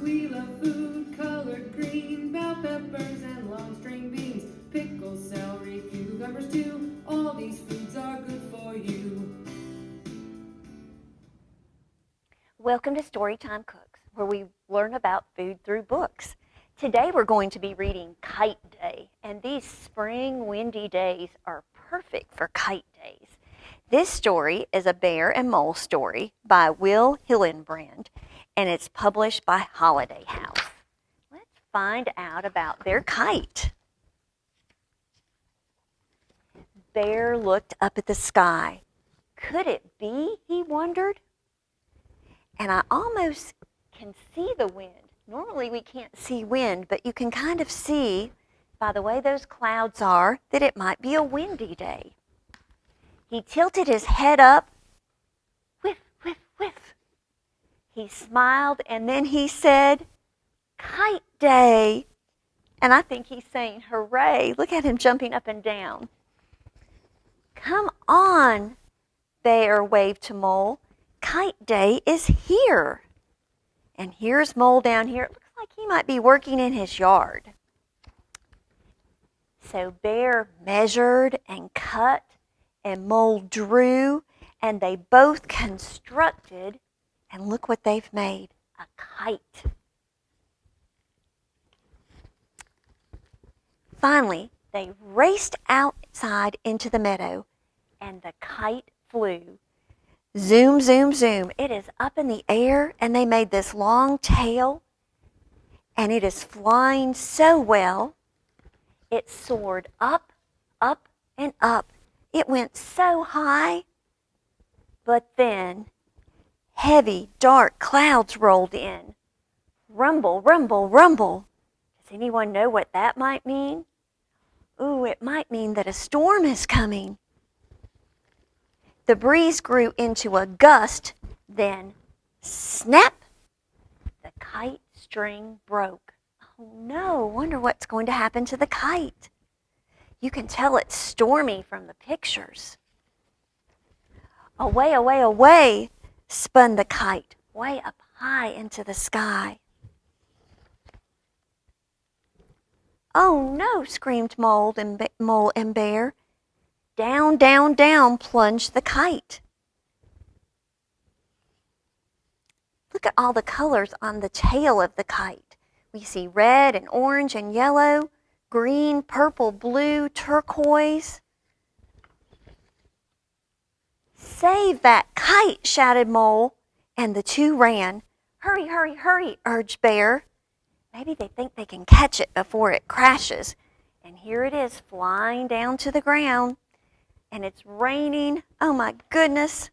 We love food colored green, bell peppers and long string beans, pickles, celery, cucumbers too. All these foods are good for you. Welcome to Storytime Cooks, where we learn about food through books. Today we're going to be reading Kite Day, and these spring windy days are perfect for kite days. This story is a bear and mole story by Will Hillenbrand, and it's published by Holiday House. Let's find out about their kite. Bear looked up at the sky. Could it be, he wondered? And I almost can see the wind. Normally we can't see wind, but you can kind of see by the way those clouds are that it might be a windy day. He tilted his head up. Whiff, whiff, whiff. He smiled and then he said, Kite Day. And I think he's saying hooray. Look at him jumping up and down. Come on, Bear waved to Mole. Kite Day is here. And here's Mole down here. It looks like he might be working in his yard. So Bear measured and cut, and Mole drew, and they both constructed, and look what they've made, a kite. Finally, they raced outside into the meadow, and the kite flew. Zoom, zoom, zoom. It is up in the air, and they made this long tail, and it is flying so well. It soared up, up, and up. It went so high, but then heavy, dark clouds rolled in. Rumble, rumble, rumble. Does anyone know what that might mean? Ooh, it might mean that a storm is coming. The breeze grew into a gust, then snap, the kite string broke. Oh no, wonder what's going to happen to the kite. You can tell it's stormy from the pictures. Away, away, away, spun the kite, way up high into the sky. Oh no, screamed Mole and Bear. Down, down, down plunged the kite. Look at all the colors on the tail of the kite. We see red and orange and yellow, green, purple, blue, turquoise. Save that kite, shouted Mole, and the two ran. Hurry, hurry, hurry, urged Bear. Maybe they think they can catch it before it crashes. And here it is flying down to the ground. And it's raining. Oh my goodness.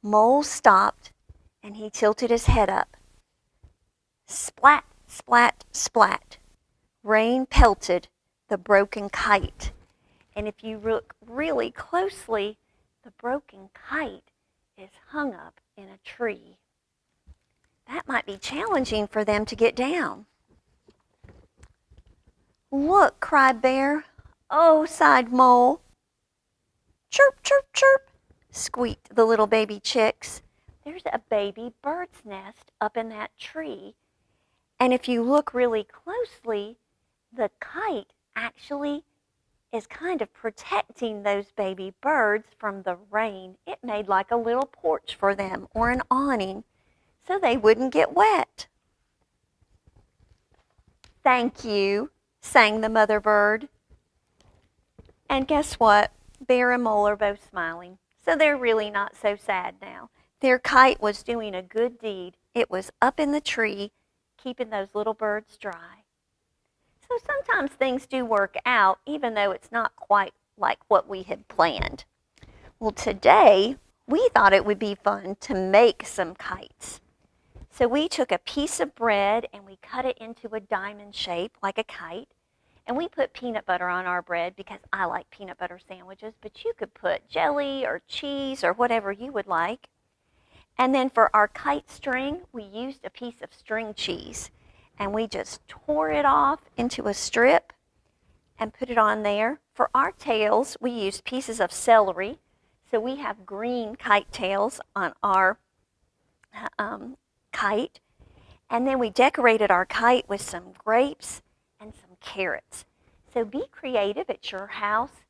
Mole stopped and he tilted his head up. Splat, splat, splat. Rain pelted the broken kite. And if you look really closely, the broken kite is hung up in a tree. That might be challenging for them to get down. Look, cried Bear. Oh, sighed Mole. Chirp, chirp, chirp, squeaked the little baby chicks. There's a baby bird's nest up in that tree. And if you look really closely, the kite actually is kind of protecting those baby birds from the rain. It made like a little porch for them or an awning so they wouldn't get wet. Thank you, sang the mother bird. And guess what? Bear and Mole are both smiling, so they're really not so sad now. Their kite was doing a good deed. It was up in the tree, keeping those little birds dry. So sometimes things do work out, even though it's not quite like what we had planned. Well, today, we thought it would be fun to make some kites. So we took a piece of bread and we cut it into a diamond shape, like a kite. And we put peanut butter on our bread because I like peanut butter sandwiches, but you could put jelly or cheese or whatever you would like. And then for our kite string, we used a piece of string cheese. And we just tore it off into a strip and put it on there. For our tails, we used pieces of celery. So we have green kite tails on our kite. And then we decorated our kite with some grapes and some carrots. So be creative at your house.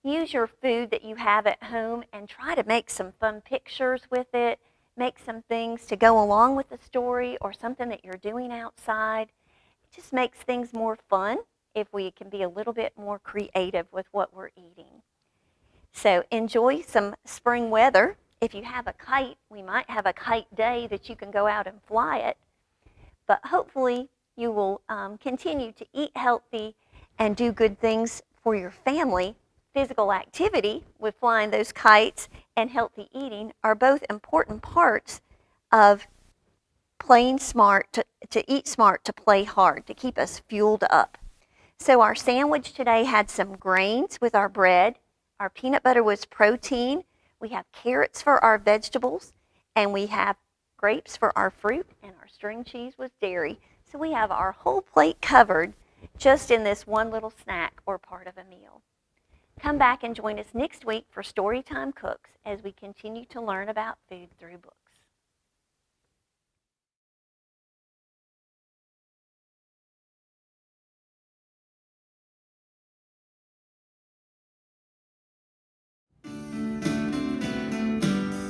Use your food that you have at home and try to make some fun pictures with it. Make some things to go along with the story or something that you're doing outside. It just makes things more fun if we can be a little bit more creative with what we're eating. So enjoy some spring weather. If you have a kite, we might have a kite day that you can go out and fly it. But hopefully you will continue to eat healthy and do good things for your family. Physical activity with flying those kites and healthy eating are both important parts of playing smart, to eat smart, to play hard, to keep us fueled up. So our sandwich today had some grains with our bread. Our peanut butter was protein. We have carrots for our vegetables, and we have grapes for our fruit, and our string cheese was dairy. So we have our whole plate covered just in this one little snack or part of a meal. Come back and join us next week for Storytime Cooks as we continue to learn about food through books.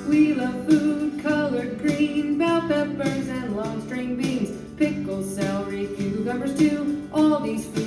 We love food colored green, bell peppers and long string beans, pickles, celery, cucumbers too. All these foods